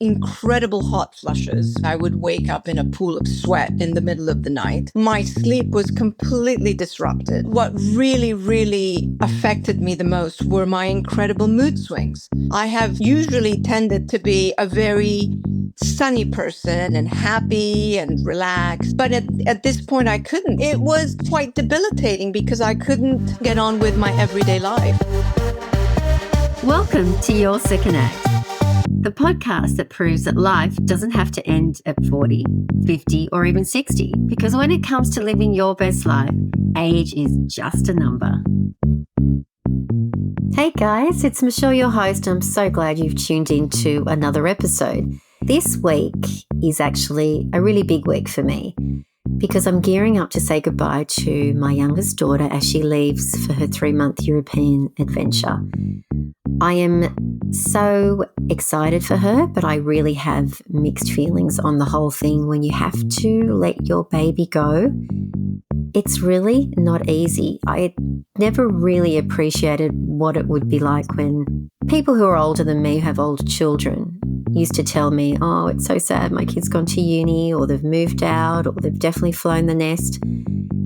incredible hot flushes. I would wake up in a pool of sweat in the middle of the night. My sleep was completely disrupted. What really, really affected me the most were my incredible mood swings. I have usually tended to be a very sunny person and happy and relaxed. But at this point, I couldn't. It was quite debilitating because I couldn't get on with my everyday life. Welcome to Your Second Act, the podcast that proves that life doesn't have to end at 40, 50, or even 60, because when it comes to living your best life, age is just a number. Hey guys, it's Michelle, your host. I'm so glad you've tuned in to another episode. This week is actually a really big week for me because I'm gearing up to say goodbye to my youngest daughter as she leaves for her 3-month European adventure. I am so excited for her, but I really have mixed feelings on the whole thing. When you have to let your baby go, it's really not easy. I never really appreciated what it would be like when people who are older than me, who have older children, used to tell me, oh, it's so sad, my kid's gone to uni, or they've moved out, or they've definitely flown the nest.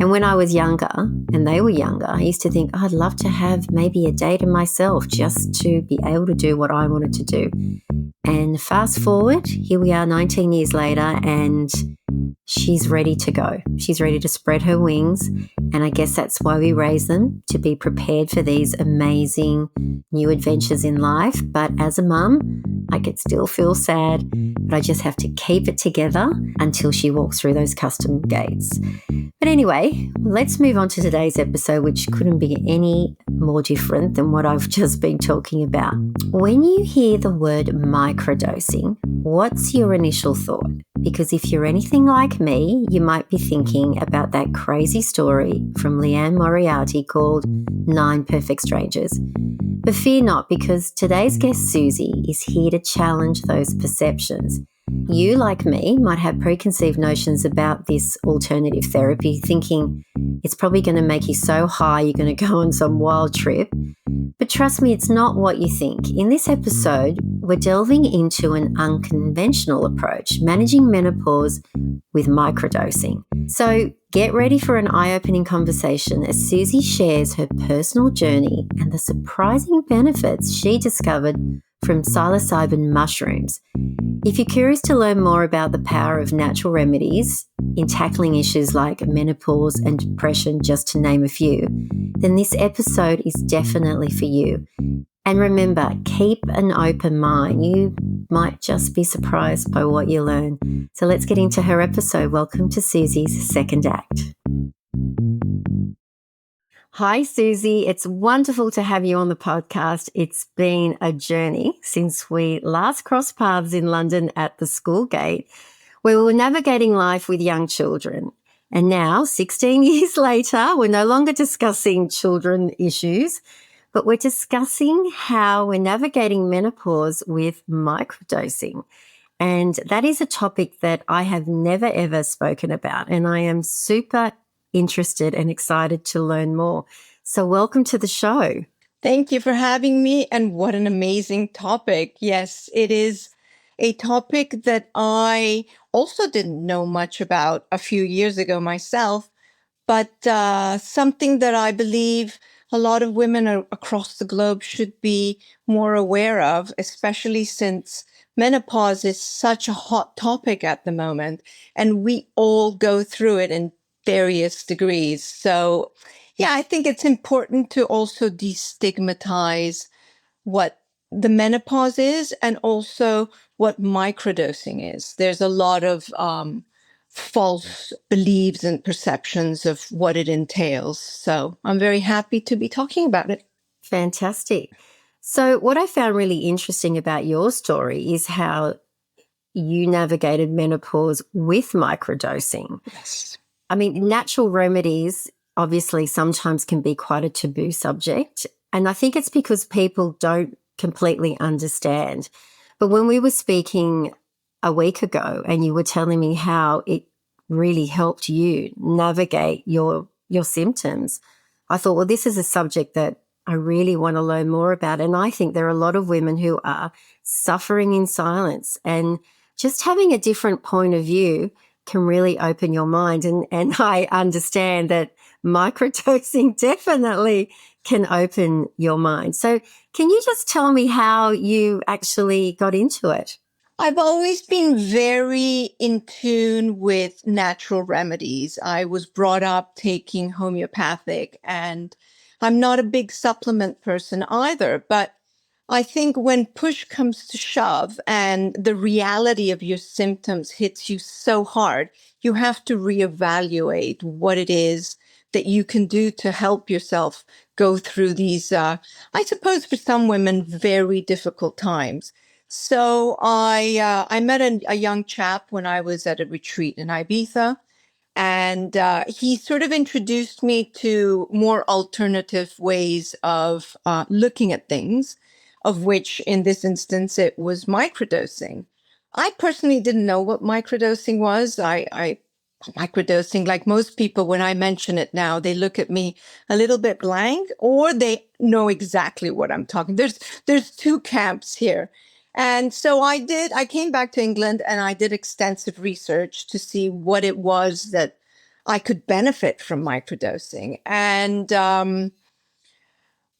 And when I was younger and they were younger, I used to think, oh, I'd love to have maybe a day to myself just to be able to do what I wanted to do. And fast forward, here we are 19 years later, and she's ready to go. She's ready to spread her wings. And I guess that's why we raise them, to be prepared for these amazing new adventures in life. But as a mum, I could still feel sad, but I just have to keep it together until she walks through those custom gates. But anyway, let's move on to today's episode, which couldn't be any more different than what I've just been talking about. When you hear the word microdosing, what's your initial thought? Because if you're anything like me, you might be thinking about that crazy story from Leanne Moriarty called 9 Perfect Strangers. But fear not, because today's guest Susi is here to challenge those perceptions. You, like me, might have preconceived notions about this alternative therapy, thinking it's probably going to make you so high you're going to go on some wild trip. But trust me, it's not what you think. In this episode, we're delving into an unconventional approach, managing menopause with microdosing. So get ready for an eye-opening conversation as Susi shares her personal journey and the surprising benefits she discovered from psilocybin mushrooms. If you're curious to learn more about the power of natural remedies in tackling issues like menopause and depression, just to name a few, then this episode is definitely for you. And remember, keep an open mind. You might just be surprised by what you learn. So let's get into her episode. Welcome to Susi's Second Act. Hi, Susi. It's wonderful to have you on the podcast. It's been a journey since we last crossed paths in London at the school gate, where we were navigating life with young children. And now, 16 years later, we're no longer discussing children issues, but we're discussing how we're navigating menopause with microdosing. And that is a topic that I have never, ever spoken about. And I am super interested and excited to learn more. So welcome to the show. Thank you for having me. And what an amazing topic. Yes, it is a topic that I also didn't know much about a few years ago myself, but something that I believe a lot of women across the globe should be more aware of, especially since menopause is such a hot topic at the moment, and we all go through it in various degrees. So, yeah, I think it's important to also destigmatize what the menopause is and also what microdosing is. There's a lot of false beliefs and perceptions of what it entails. So I'm very happy to be talking about it. Fantastic. So what I found really interesting about your story is how you navigated menopause with microdosing. Yes. I mean, natural remedies obviously sometimes can be quite a taboo subject. And I think it's because people don't completely understand. But when we were speaking a week ago and you were telling me how it really helped you navigate your symptoms, I thought, well, this is a subject that I really want to learn more about it. And I think there are a lot of women who are suffering in silence, and just having a different point of view can really open your mind. And I understand that microdosing definitely can open your mind. So can you just tell me how you actually got into it? I've always been very in tune with natural remedies. I was brought up taking homeopathic, and I'm not a big supplement person either. But I think when push comes to shove and the reality of your symptoms hits you so hard, you have to reevaluate what it is that you can do to help yourself go through these, I suppose for some women, very difficult times. So I met a young chap when I was at a retreat in Ibiza, and he sort of introduced me to more alternative ways of looking at things, of which in this instance it was microdosing. I personally didn't know what microdosing was. I microdosing, like most people, when I mention it now, they look at me a little bit blank, or they know exactly what I'm talking. There's two camps here. And so I came back to England and I did extensive research to see what it was that I could benefit from microdosing. And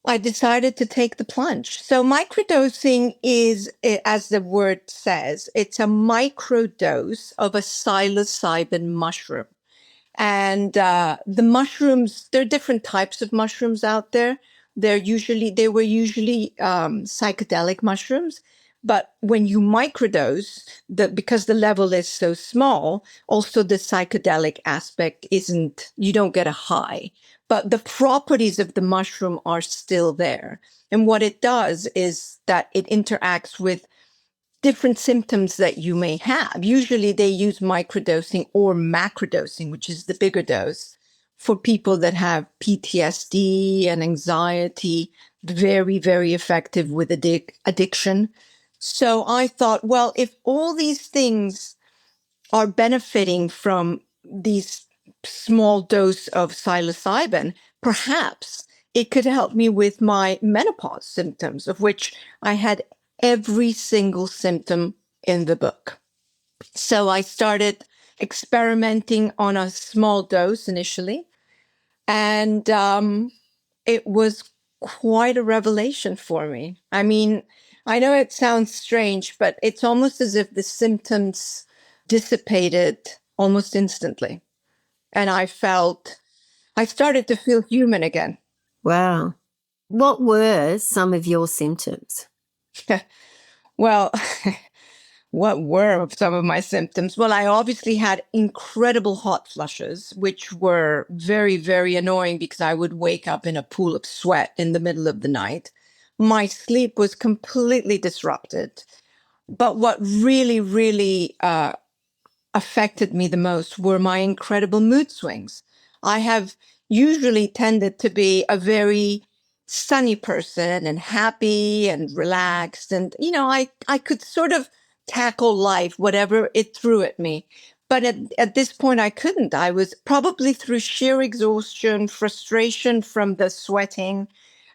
I decided to take the plunge. So microdosing is, as the word says, it's a microdose of a psilocybin mushroom. And the mushrooms, there are different types of mushrooms out there. They were usually psychedelic mushrooms. But when you microdose, because the level is so small, also the psychedelic aspect you don't get a high. But the properties of the mushroom are still there. And what it does is that it interacts with different symptoms that you may have. Usually they use microdosing or macrodosing, which is the bigger dose, for people that have PTSD and anxiety. Very, very effective with addiction. So I thought, well, if all these things are benefiting from these small dose of psilocybin, perhaps it could help me with my menopause symptoms, of which I had every single symptom in the book. So I started experimenting on a small dose initially, and it was quite a revelation for me. I mean, I know it sounds strange, but it's almost as if the symptoms dissipated almost instantly. And I started to feel human again. Wow. What were some of your symptoms? Well, what were some of my symptoms? Well, I obviously had incredible hot flushes, which were very, very annoying because I would wake up in a pool of sweat in the middle of the night. My sleep was completely disrupted. But what really, really affected me the most were my incredible mood swings. I have usually tended to be a very sunny person and happy and relaxed. And, I could sort of tackle life, whatever it threw at me. But at this point, I couldn't. I was probably through sheer exhaustion, frustration from the sweating,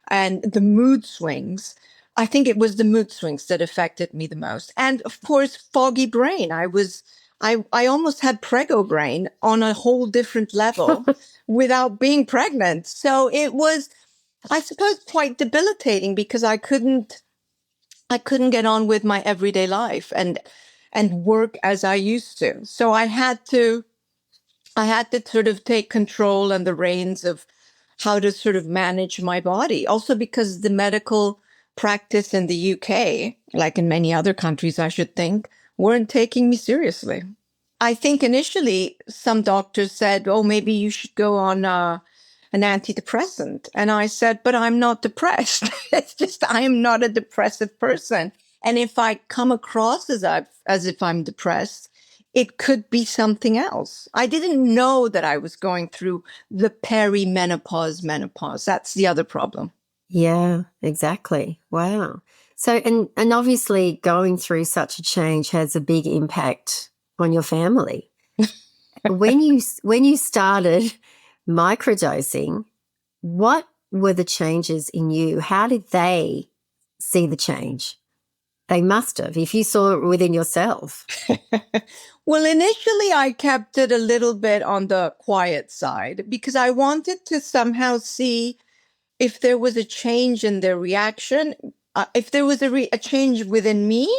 and the mood swings. I think it was the mood swings that affected me the most. And of course, foggy brain. I almost had prego brain on a whole different level without being pregnant. So it was, I suppose, quite debilitating because I couldn't get on with my everyday life and work as I used to. So I had to sort of take control and the reins of how to sort of manage my body. Also because the medical practice in the UK, like in many other countries, I should think, weren't taking me seriously. I think initially some doctors said, oh, maybe you should go on an antidepressant. And I said, but I'm not depressed. It's just, I am not a depressive person. And if I come across as if I'm depressed, it could be something else. I didn't know that I was going through the menopause. That's the other problem. Yeah, exactly. Wow. So, and obviously going through such a change has a big impact on your family. When you started microdosing, what were the changes in you? How did they see the change? They must have, if you saw it within yourself. Well, initially, I kept it a little bit on the quiet side because I wanted to somehow see if there was a change in their reaction, if there was a change within me,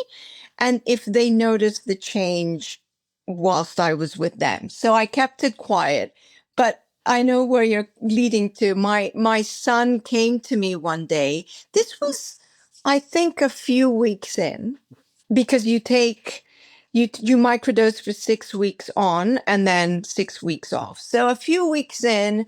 and if they noticed the change whilst I was with them. So I kept it quiet. But I know where you're leading to. My son came to me one day. This was, I think, a few weeks in, because you microdose for 6 weeks on and then 6 weeks off. So a few weeks in,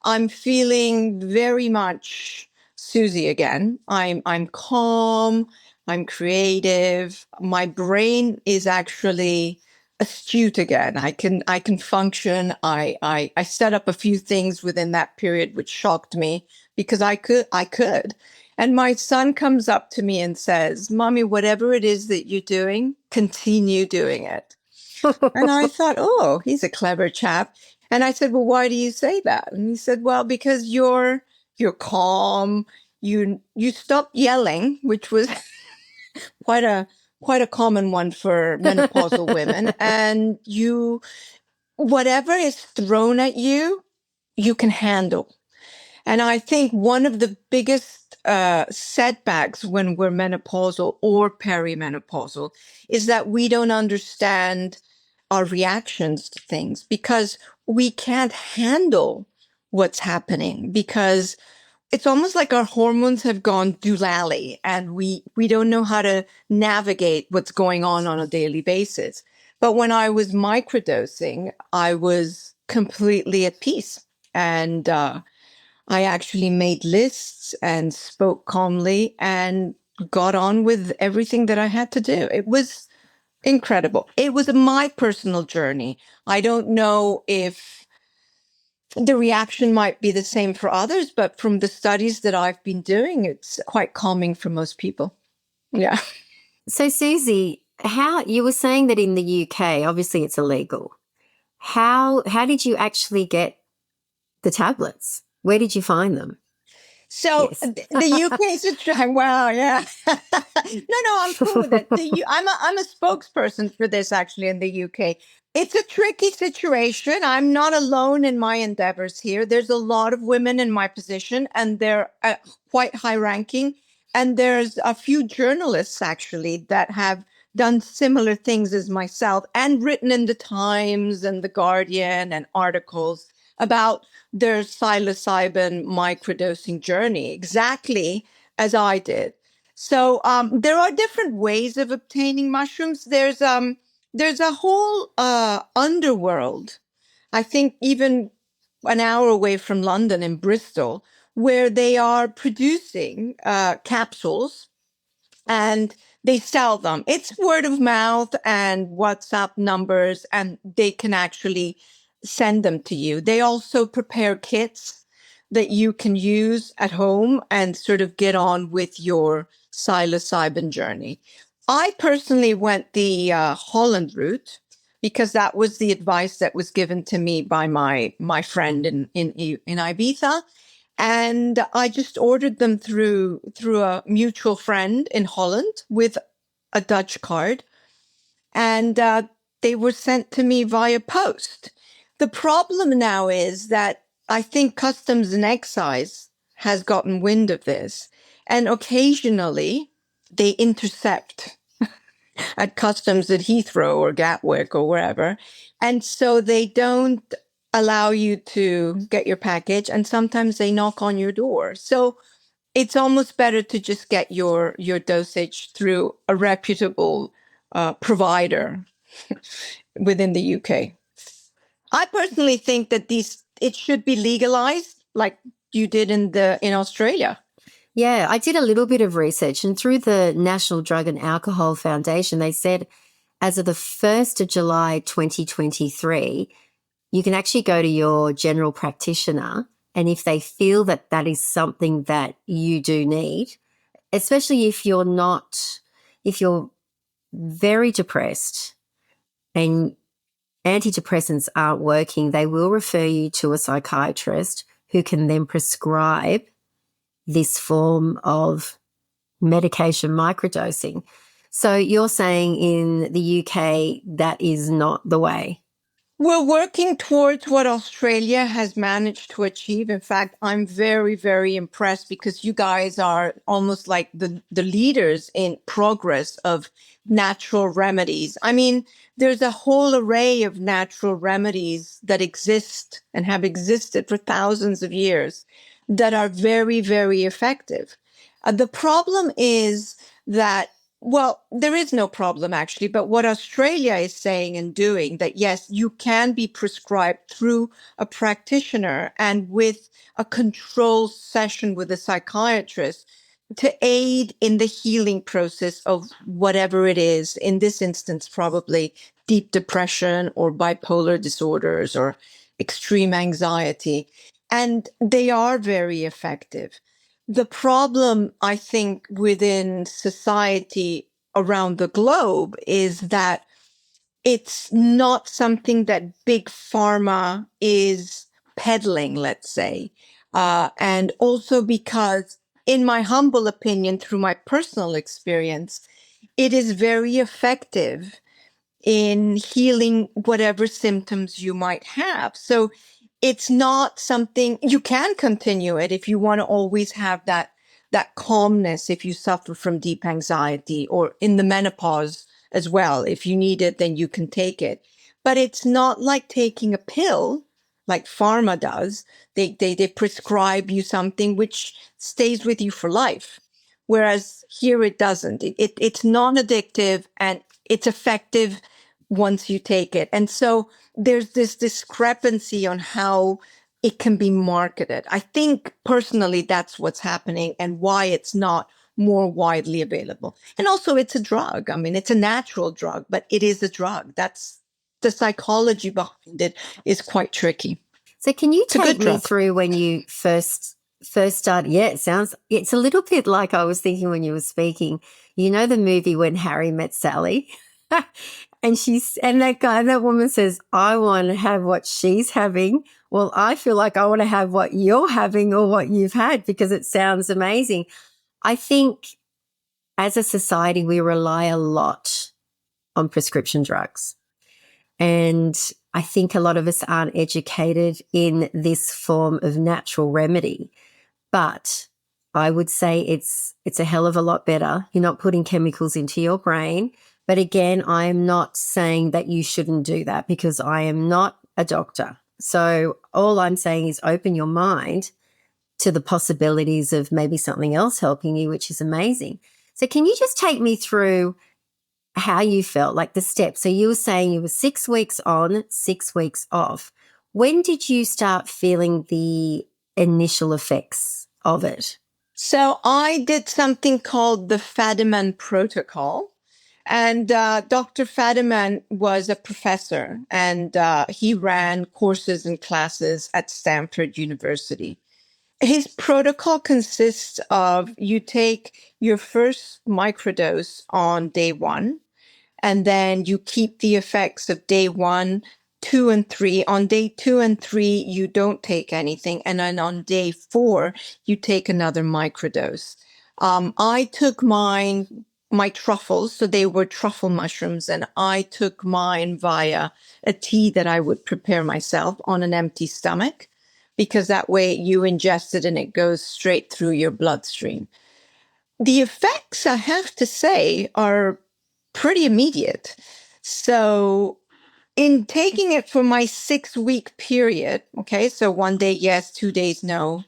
I'm feeling very much Susie again. I'm calm, I'm creative. My brain is actually astute again. I can function. I set up a few things within that period which shocked me because I could. And my son comes up to me and says, Mommy, whatever it is that you're doing, continue doing it. And I thought, oh, he's a clever chap. And I said, well, why do you say that? And he said, well, because you're calm. You stop yelling, which was quite a quite a common one for menopausal women. And you, whatever is thrown at you, you can handle. And I think one of the biggest setbacks when we're menopausal or perimenopausal is that we don't understand our reactions to things because we can't handle what's happening, because it's almost like our hormones have gone doolally and we don't know how to navigate what's going on a daily basis. But when I was microdosing, I was completely at peace. And I actually made lists and spoke calmly and got on with everything that I had to do. It was incredible. It was my personal journey. I don't know if the reaction might be the same for others, but from the studies that I've been doing, it's quite calming for most people. Yeah. So, Susie, how you were saying that in the UK, obviously it's illegal. How did you actually get the tablets? Where did you find them? So Yes. the UK situation, wow, yeah. No, I'm cool with it. I'm a spokesperson for this actually in the UK. It's a tricky situation. I'm not alone in my endeavors here. There's a lot of women in my position, and they're quite high ranking. And there's a few journalists actually that have done similar things as myself and written in the Times and the Guardian and articles about their psilocybin microdosing journey, exactly as I did. So there are different ways of obtaining mushrooms. There's a whole underworld. I think even an hour away from London in Bristol, where they are producing capsules and they sell them. It's word of mouth and WhatsApp numbers, and they can actually send them to you. They also prepare kits that you can use at home and sort of get on with your psilocybin journey. I personally went the Holland route because that was the advice that was given to me by my friend in Ibiza, and I just ordered them through a mutual friend in Holland with a Dutch card, and they were sent to me via post. The problem now is that I think Customs and Excise has gotten wind of this, and occasionally they intercept at customs at Heathrow or Gatwick or wherever. And so they don't allow you to get your package, and sometimes they knock on your door. So it's almost better to just get your dosage through a reputable provider within the UK. I personally think that these it should be legalized like you did in Australia. Yeah, I did a little bit of research, and through the National Drug and Alcohol Foundation, they said as of the 1st of July 2023, you can actually go to your general practitioner, and if they feel that that is something that you do need, especially if you're very depressed and antidepressants aren't working, they will refer you to a psychiatrist who can then prescribe this form of medication microdosing. So you're saying in the UK that is not the way? We're working towards what Australia has managed to achieve. In fact, I'm very, very impressed because you guys are almost like the leaders in progress of natural remedies. I mean, there's a whole array of natural remedies that exist and have existed for thousands of years that are very, very effective. The problem is that well, there is no problem actually, but what Australia is saying and doing that yes, you can be prescribed through a practitioner and with a control session with a psychiatrist to aid in the healing process of whatever it is. In this instance, probably deep depression or bipolar disorders or extreme anxiety. And they are very effective. The problem, I think, within society around the globe is that it's not something that big pharma is peddling, let's say. And also because, in my humble opinion, through my personal experience, it is very effective in healing whatever symptoms you might have. So it's not something you can continue it if you want to always have that calmness if you suffer from deep anxiety or in the menopause as well. If you need it, then you can take it. But it's not like taking a pill like pharma does. They prescribe you something which stays with you for life. Whereas here it doesn't. It's non-addictive and it's effective once you take it. And so there's this discrepancy on how it can be marketed. I think personally that's what's happening and why it's not more widely available. And also it's a drug. I mean, it's a natural drug, but it is a drug. That's the psychology behind it is quite tricky. So can you It's a take good me drug. through when you first started? Yeah, it's a little bit like I was thinking when you were speaking. You know the movie When Harry Met Sally? And that woman says, I want to have what she's having. Well, I feel like I want to have what you're having or what you've had because it sounds amazing. I think as a society, we rely a lot on prescription drugs. And I think a lot of us aren't educated in this form of natural remedy. But I would say it's a hell of a lot better. You're not putting chemicals into your brain. But again, I am not saying that you shouldn't do that because I am not a doctor. So all I'm saying is open your mind to the possibilities of maybe something else helping you, which is amazing. So can you just take me through how you felt, like the steps? So you were saying you were 6 weeks on, 6 weeks off. When did you start feeling the initial effects of it? So I did something called the Fadiman Protocol. And Dr. Fadiman was a professor and he ran courses and classes at Stanford University. His protocol consists of you take your first microdose on day one, and then you keep the effects of day one, two, and three. On day two and three, you don't take anything. And then on day four, you take another microdose. I took my truffles, so they were truffle mushrooms, and I took mine via a tea that I would prepare myself on an empty stomach, because that way you ingest it and it goes straight through your bloodstream. The effects, I have to say, are pretty immediate. So, in taking it for my 6 week period, okay, so one day yes, 2 days no,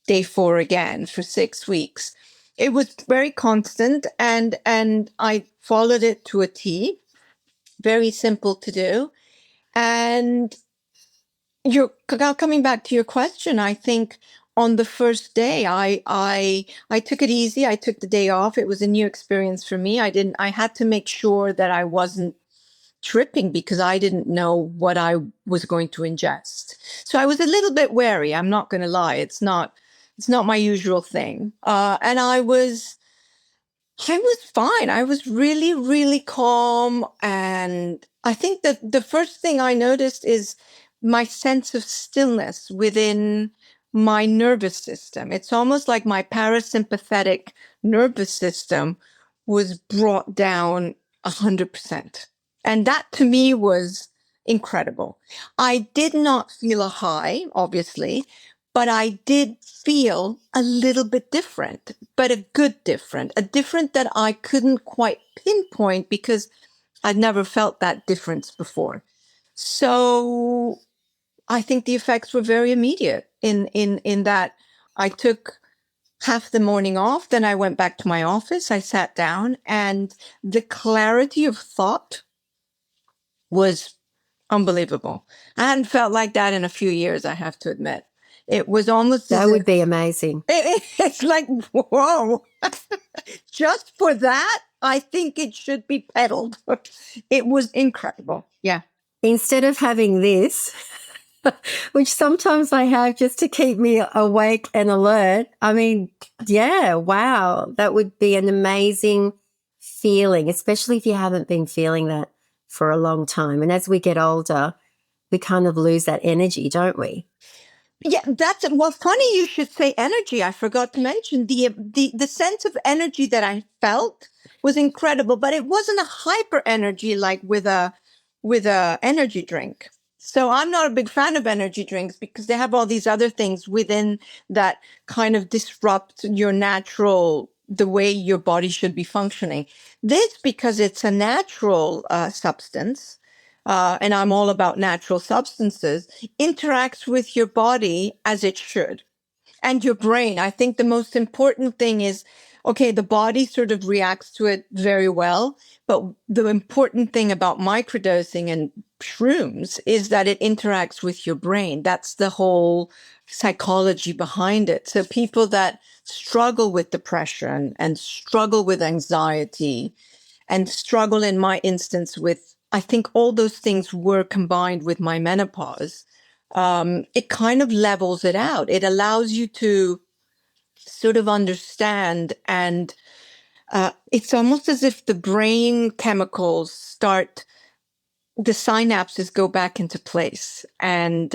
day four again for 6 weeks, it was very constant, and I followed it to a T. Very simple to do. And you're coming back to your question. I think on the first day, I took it easy. I took the day off. It was a new experience for me. I had to make sure that I wasn't tripping because I didn't know what I was going to ingest. So I was a little bit wary. I'm not going to lie. It's not my usual thing. And I was fine. I was really, really calm. And I think that the first thing I noticed is my sense of stillness within my nervous system. It's almost like my parasympathetic nervous system was brought down 100%. And that to me was incredible. I did not feel a high, obviously, but I did feel a little bit different, but a good different, a different that I couldn't quite pinpoint because I'd never felt that difference before. So I think the effects were very immediate in that I took half the morning off, then I went back to my office, I sat down, and the clarity of thought was unbelievable. I hadn't felt like that in a few years, I have to admit. It was almost as That would if be amazing. it's like, whoa, just for that, I think it should be peddled. It was incredible. Yeah. Instead of having this, which sometimes I have just to keep me awake and alert, I mean, yeah, wow, that would be an amazing feeling, especially if you haven't been feeling that for a long time. And as we get older, we kind of lose that energy, don't we? Yeah, that's well. Funny you should say energy. I forgot to mention the sense of energy that I felt was incredible, but it wasn't a hyper energy like with a energy drink. So I'm not a big fan of energy drinks because they have all these other things within that kind of disrupt your natural the way your body should be functioning. This because it's a natural substance. And I'm all about natural substances, interacts with your body as it should and your brain. I think the most important thing is okay, the body sort of reacts to it very well. But the important thing about microdosing and shrooms is that it interacts with your brain. That's the whole psychology behind it. So people that struggle with depression and struggle with anxiety and struggle in my instance with, I think all those things were combined with my menopause. It kind of levels it out. It allows you to sort of understand, and it's almost as if the brain chemicals start, the synapses go back into place, and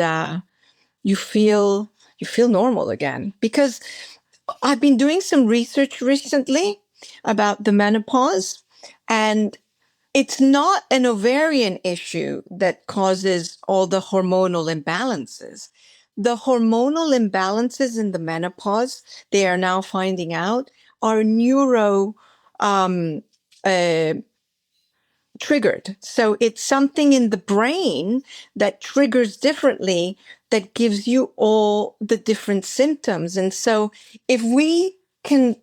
you feel you feel normal again. Because I've been doing some research recently about the menopause, and it's not an ovarian issue that causes all the hormonal imbalances. The hormonal imbalances in the menopause, they are now finding out, are neuro um, uh, triggered. So it's something in the brain that triggers differently that gives you all the different symptoms. And so if we can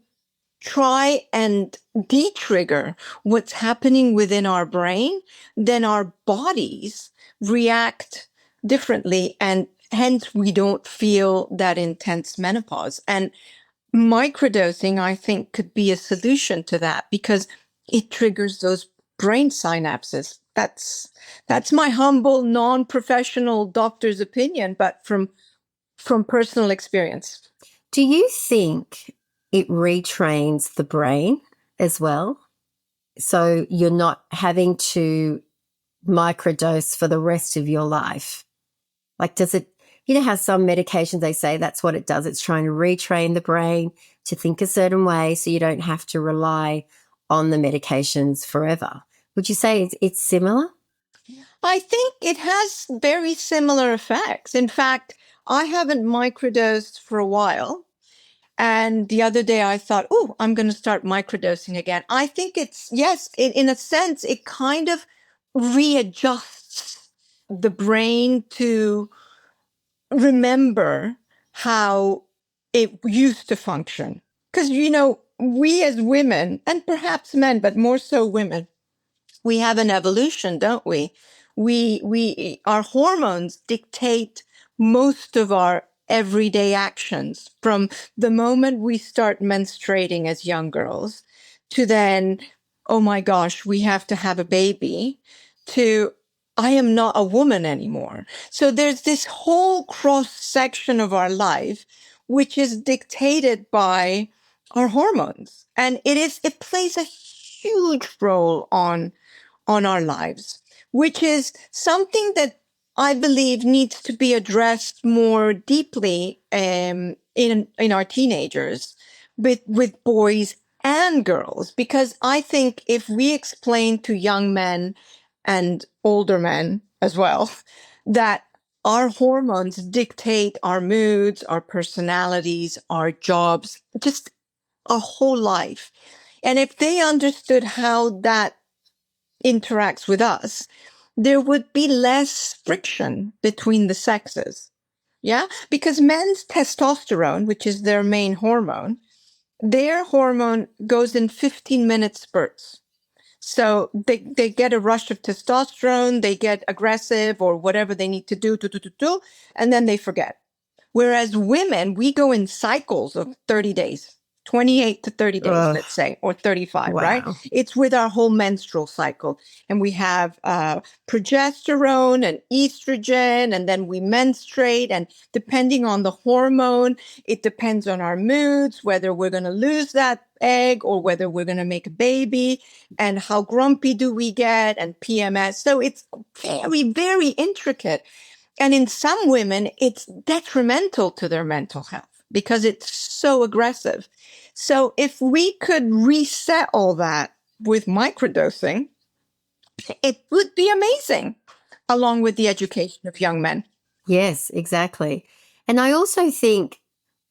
try and de-trigger what's happening within our brain, then our bodies react differently, and hence we don't feel that intense menopause. And microdosing, I think, could be a solution to that because it triggers those brain synapses. That's my humble, non-professional doctor's opinion, but from personal experience. Do you think it retrains the brain as well? So you're not having to microdose for the rest of your life? Like, does it, you know how some medications they say that's what it does? It's trying to retrain the brain to think a certain way so you don't have to rely on the medications forever. Would you say it's similar? I think it has very similar effects. In fact, I haven't microdosed for a while. And the other day I thought, oh, I'm going to start microdosing again. I think it's, yes, in a sense, it kind of readjusts the brain to remember how it used to function. Because, we as women, and perhaps men, but more so women, we have an evolution, don't we? Our hormones dictate most of our everyday actions from the moment we start menstruating as young girls to then, oh my gosh, we have to have a baby, to I am not a woman anymore. So there's this whole cross section of our life which is dictated by our hormones, and it plays a huge role on our lives, which is something that I believe needs to be addressed more deeply in our teenagers with boys and girls, because I think if we explain to young men and older men as well that our hormones dictate our moods, our personalities, our jobs, just our whole life. And if they understood how that interacts with us, there would be less friction between the sexes. Yeah. Because men's testosterone, which is their main hormone, their hormone goes in 15-minute spurts. So they get a rush of testosterone, they get aggressive or whatever they need to do, and then they forget. Whereas women, we go in cycles of 30 days, 28 to 30 days, Ugh, let's say, or 35, right? wow. It's with our whole menstrual cycle. And we have progesterone and estrogen, and then we menstruate. And depending on the hormone, it depends on our moods, whether we're going to lose that egg or whether we're going to make a baby, and how grumpy do we get, and PMS. So it's very, very intricate. And in some women, it's detrimental to their mental health because it's so aggressive. So if we could reset all that with microdosing, it would be amazing, along with the education of young men. Yes, exactly. And I also think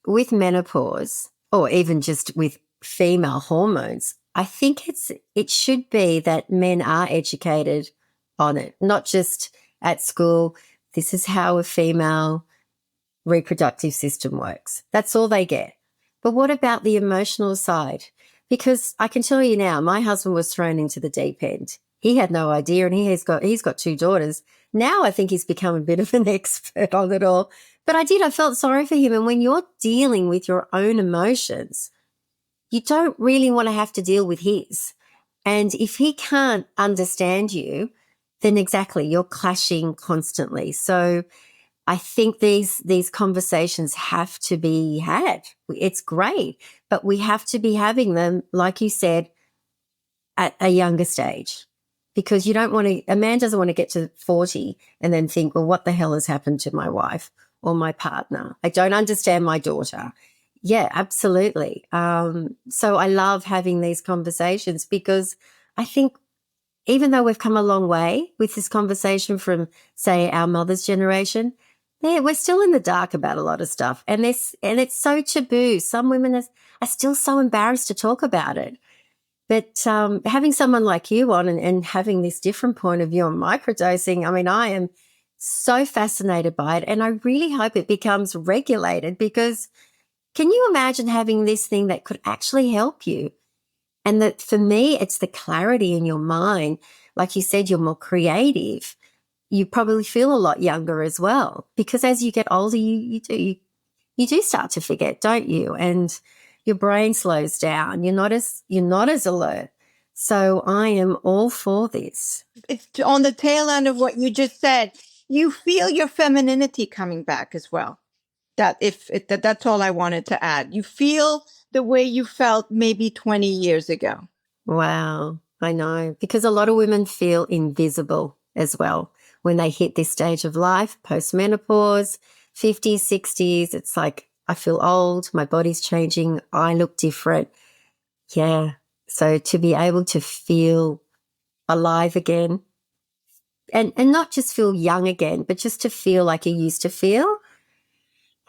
with menopause, or even just with female hormones, I think it should be that men are educated on it, not just at school. This is how a female reproductive system works. That's all they get. But what about the emotional side? Because I can tell you now, my husband was thrown into the deep end. He had no idea, and he's got two daughters. Now I think he's become a bit of an expert on it all. But I felt sorry for him. And when you're dealing with your own emotions, you don't really want to have to deal with his. And if he can't understand you, then exactly, you're clashing constantly. So I think these conversations have to be had. It's great, but we have to be having them, like you said, at a younger stage, because a man doesn't want to get to 40 and then think, well, what the hell has happened to my wife or my partner? I don't understand my daughter. Yeah, absolutely. So I love having these conversations because I think even though we've come a long way with this conversation from, say, our mother's generation, yeah, we're still in the dark about a lot of stuff. And it's so taboo. Some women are still so embarrassed to talk about it. But having someone like you on and having this different point of view on microdosing, I mean, I am so fascinated by it. And I really hope it becomes regulated, because can you imagine having this thing that could actually help you? And that for me, it's the clarity in your mind. Like you said, you're more creative. You probably feel a lot younger as well, because as you get older, you do start to forget, don't you? And your brain slows down. You're not as alert. So I am all for this. It's on the tail end of what you just said. You feel your femininity coming back as well. That's all I wanted to add. You feel the way you felt maybe 20 years ago. Wow, I know, because a lot of women feel invisible as well when they hit this stage of life, post-menopause, 50s, 60s. It's like, I feel old, my body's changing, I look different. Yeah. So to be able to feel alive again, and not just feel young again, but just to feel like you used to feel,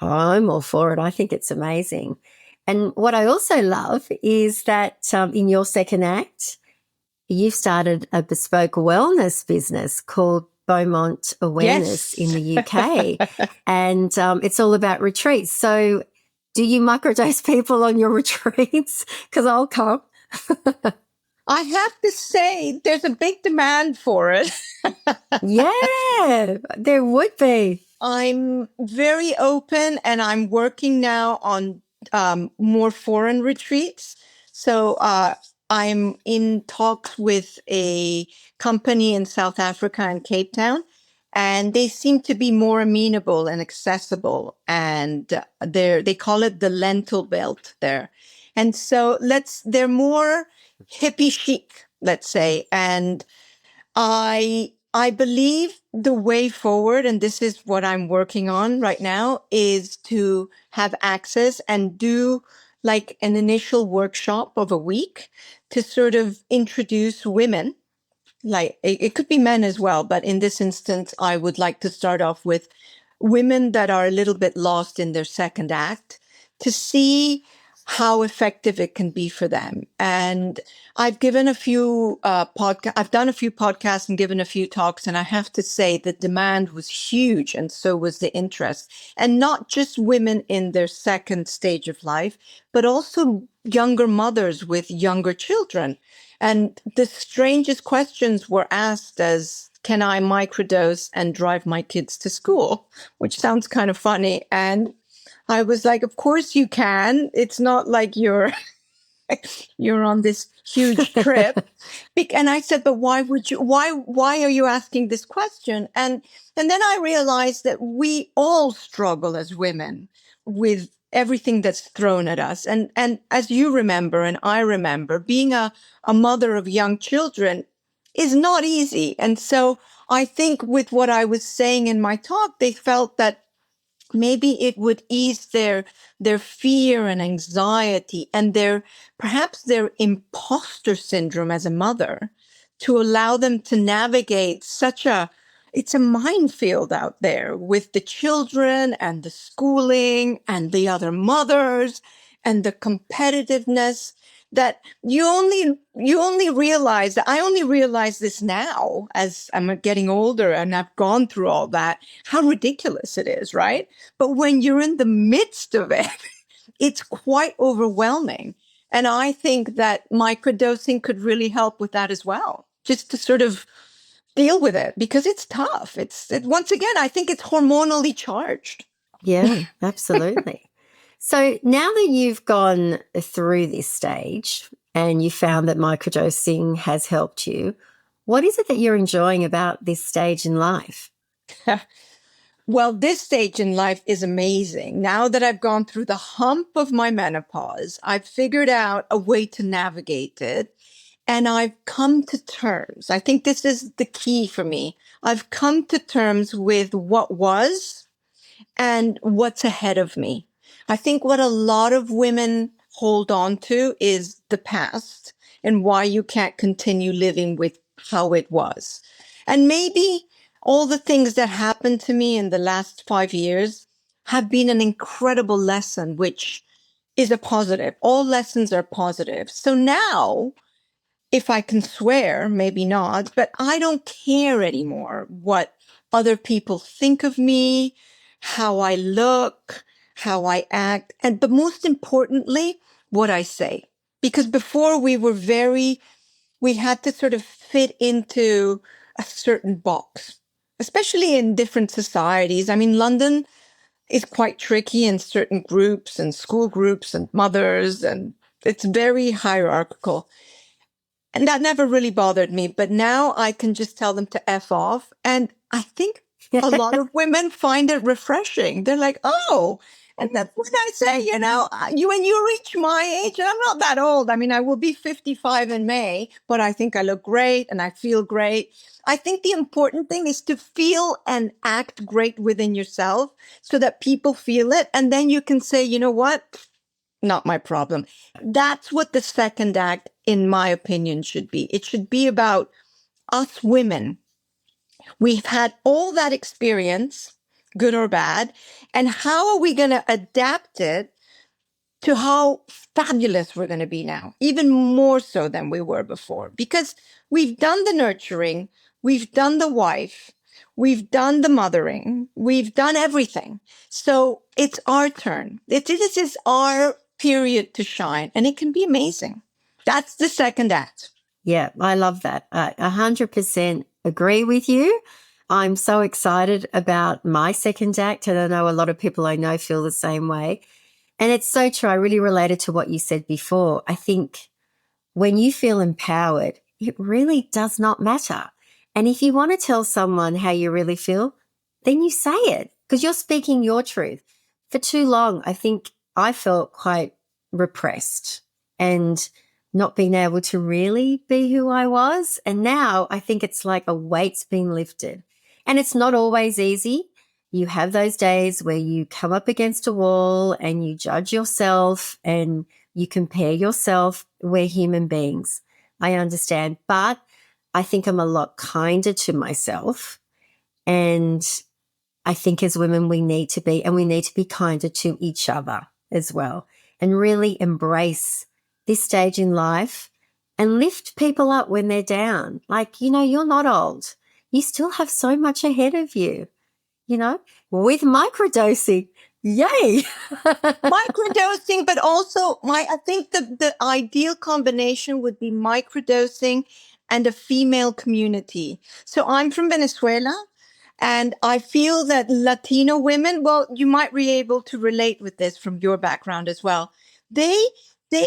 I'm all for it. I think it's amazing. And what I also love is that in your second act, you've started a bespoke wellness business called Beaumont Awareness Yes. in the UK. And it's all about retreats. So do you microdose people on your retreats? Because I'll come. I have to say, there's a big demand for it. Yeah, there would be. I'm very open, and I'm working now on more foreign retreats. So I'm in talks with a company in South Africa and Cape Town, and they seem to be more amenable and accessible. And they call it the lentil belt there. And so they're more hippie chic, let's say. And I believe the way forward, and this is what I'm working on right now, is to have access and do like an initial workshop of a week to sort of introduce women, like it could be men as well, but in this instance, I would like to start off with women that are a little bit lost in their second act to see how effective it can be for them. And I've given a few I've done a few podcasts and given a few talks, and I have to say the demand was huge, and so was the interest. And not just women in their second stage of life, but also younger mothers with younger children. And the strangest questions were asked as, can I microdose and drive my kids to school? Which sounds kind of funny. And I was like, of course you can. It's not like you're on this huge trip. And I said, but why are you asking this question? And then I realized that we all struggle as women with everything that's thrown at us. And as you remember, and I remember, being a mother of young children is not easy. And so I think with what I was saying in my talk, they felt that maybe it would ease their fear and anxiety and perhaps their imposter syndrome as a mother, to allow them to navigate it's a minefield out there with the children and the schooling and the other mothers and the competitiveness, that you only realize that I only realize this now as I'm getting older and I've gone through all that, how ridiculous it is, right? But when you're in the midst of it, it's quite overwhelming. And I think that microdosing could really help with that as well, just to sort of deal with it, because it's tough. Once again, I think it's hormonally charged. Yeah, absolutely. So now that you've gone through this stage and you found that microdosing has helped you, what is it that you're enjoying about this stage in life? Well, this stage in life is amazing. Now that I've gone through the hump of my menopause, I've figured out a way to navigate it. And I've come to terms. I think this is the key for me. I've come to terms with what was and what's ahead of me. I think what a lot of women hold on to is the past and why you can't continue living with how it was. And maybe all the things that happened to me in the last 5 years have been an incredible lesson, which is a positive. All lessons are positive. So now, if I can swear, maybe not, but I don't care anymore what other people think of me, how I look, how I act, but most importantly, what I say. Because before we had to sort of fit into a certain box, especially in different societies. I mean, London is quite tricky in certain groups and school groups and mothers, and it's very hierarchical. And that never really bothered me. But now I can just tell them to F off. And I think a lot of women find it refreshing. They're like, oh, and that's when I say, when you reach my age, and I'm not that old. I mean, I will be 55 in May, but I think I look great and I feel great. I think the important thing is to feel and act great within yourself so that people feel it. And then you can say, you know what? Not my problem. That's what the second act, in my opinion, should be. It should be about us women. We've had all that experience, good or bad, and how are we going to adapt it to how fabulous we're going to be now, even more so than we were before? Because we've done the nurturing, we've done the wife, we've done the mothering, we've done everything. So it's our turn. This is our period to shine, and it can be amazing. That's the second act. Yeah, I love that. I 100% agree with you. I'm so excited about my second act, and I know a lot of people I know feel the same way. And it's so true. I really related to what you said before. I think when you feel empowered, it really does not matter. And if you want to tell someone how you really feel, then you say it because you're speaking your truth. For too long, I think I felt quite repressed and not being able to really be who I was. And now I think it's like a weight's been lifted. And it's not always easy. You have those days where you come up against a wall and you judge yourself and you compare yourself. We're human beings. I understand. But I think I'm a lot kinder to myself. And I think as women, we need to be, and we need to be kinder to each other as well, and really embrace this stage in life and lift people up when they're down. Like, you're not old. You still have so much ahead of you, with microdosing. Yay. Microdosing, but also I think the ideal combination would be microdosing and a female community. So I'm from Venezuela, and I feel that Latino women, well, you might be able to relate with this from your background as well. They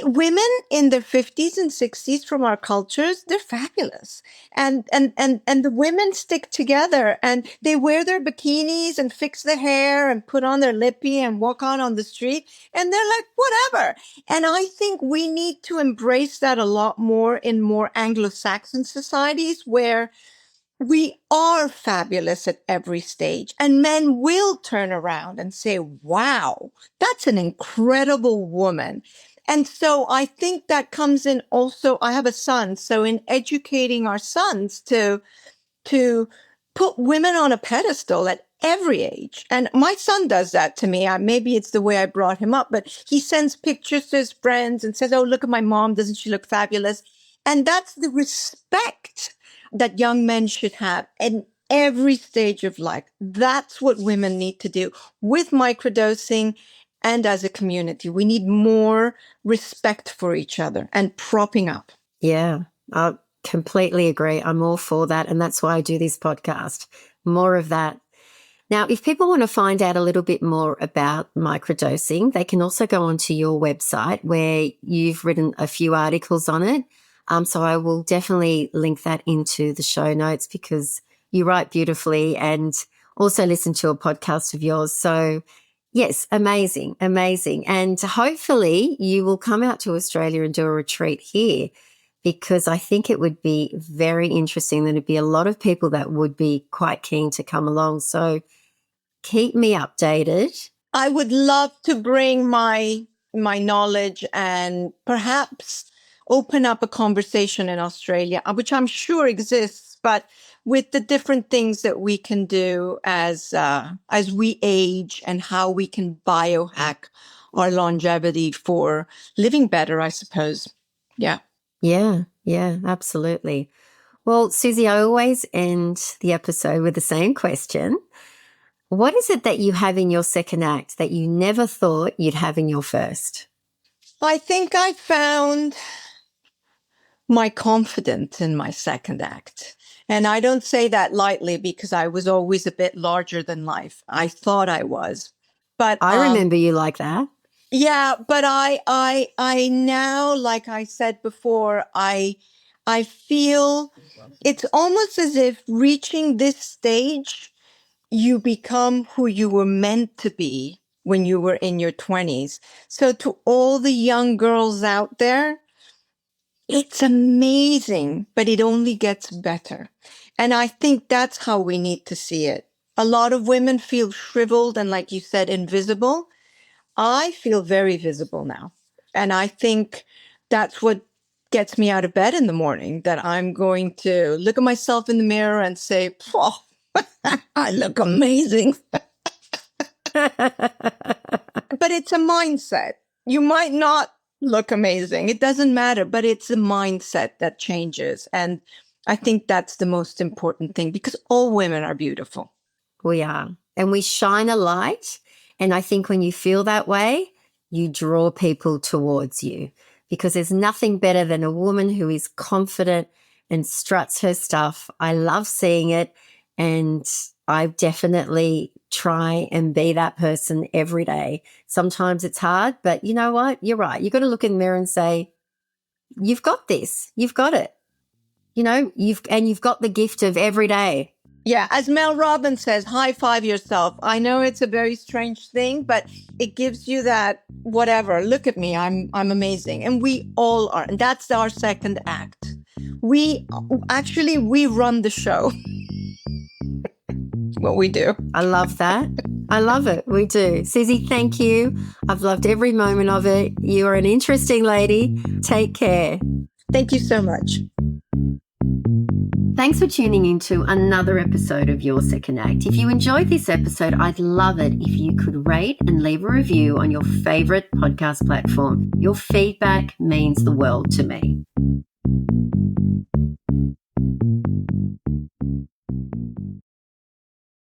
women in their 50s and 60s from our cultures, they're fabulous. And the women stick together and they wear their bikinis and fix their hair and put on their lippy and walk out on the street. And they're like, whatever. And I think we need to embrace that a lot more in more Anglo-Saxon societies where we are fabulous at every stage. And men will turn around and say, wow, that's an incredible woman. And so I think that comes in also, I have a son. So in educating our sons to put women on a pedestal at every age. And my son does that to me. Maybe it's the way I brought him up, but he sends pictures to his friends and says, oh, look at my mom. Doesn't she look fabulous? And that's the respect that young men should have in every stage of life. That's what women need to do with microdosing and as a community. We need more respect for each other and propping up. Yeah, I completely agree. I'm all for that. And that's why I do this podcast. More of that. Now, if people want to find out a little bit more about microdosing, they can also go onto your website where you've written a few articles on it. So I will definitely link that into the show notes because you write beautifully and also listen to a podcast of yours. So yes, amazing, amazing. And hopefully you will come out to Australia and do a retreat here because I think it would be very interesting. There'd be a lot of people that would be quite keen to come along. So keep me updated. I would love to bring my knowledge and perhaps open up a conversation in Australia, which I'm sure exists, but with the different things that we can do as we age and how we can biohack our longevity for living better, I suppose. Yeah. Yeah, absolutely. Well, Susie, I always end the episode with the same question. What is it that you have in your second act that you never thought you'd have in your first? I think I found my confidence in my second act. And I don't say that lightly because I was always a bit larger than life. I thought I was. But I remember you like that. yeah, but I now, like I said before, I feel it's almost as if reaching this stage, you become who you were meant to be when you were in your 20s. So to all the young girls out there, it's amazing, but it only gets better. And I think that's how we need to see it. A lot of women feel shriveled and, like you said, invisible. I feel very visible now. And I think that's what gets me out of bed in the morning, that I'm going to look at myself in the mirror and say, oh, I look amazing. But it's a mindset. You might not look amazing. It doesn't matter, but it's a mindset that changes. And I think that's the most important thing because all women are beautiful. We are. And we shine a light. And I think when you feel that way, you draw people towards you because there's nothing better than a woman who is confident and struts her stuff. I love seeing it. And I definitely try and be that person every day. Sometimes it's hard, but you know what? You're right. You've got to look in the mirror and say, you've got this. You've got it. You've got the gift of every day. Yeah, as Mel Robbins says, high five yourself. I know it's a very strange thing, but it gives you that whatever. Look at me, I'm amazing. And we all are. And that's our second act. We run the show. what we do. I love that. I love it. We do. Susie, thank you. I've loved every moment of it. You are an interesting lady. Take care. Thank you so much. Thanks for tuning in to another episode of Your Second Act. If you enjoyed this episode, I'd love it if you could rate and leave a review on your favorite podcast platform. Your feedback means the world to me.